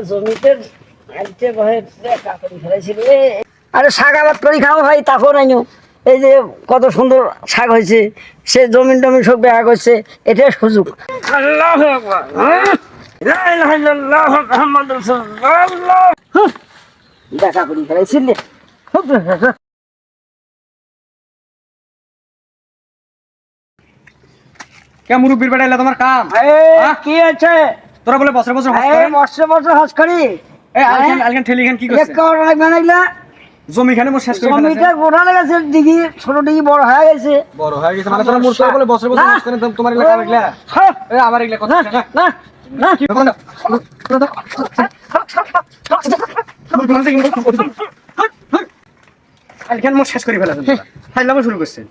জমিতে আইতে ভয়ে দেখা করে ফেলাইছিল। আরে শাক আবাদ করি খাও ভাই, তাকেও নাই এই যে কত সুন্দর শাক হয়েছে, সে জমিন টমিন সব বেয়া করছে, এটাই সুযোগ। আল্লাহু আকবার, লা ইলাহা ইল্লাল্লাহ মুহাম্মাদুর রাসূলুল্লাহ। দেখা করে ফেলাইছিল। কে মুরব্বির বেটা এলা তোমার কাম? কি আছে তোরা বলে বছর বছর হজ করে? বছর বছর হজ করি। আলখান ঠেলিখান কি করছে? বানাইলা জমি খানে মোর শেষ করে ফেলেছে। জমিটা গোটা লেগেছে, ডিগি ছোট ডিগি বড় হয়ে গেছে। বড় হয়ে গেছে মানে তোরা মুরব্বি বলে বছর বছর হজ করে তোমার এলাকা লাগলা? আমার এলাকা কথা না না না কি ব্যাপার? আলখান মোর শেষ করে ফেলেছে। ফাইলামও শুরু করছে।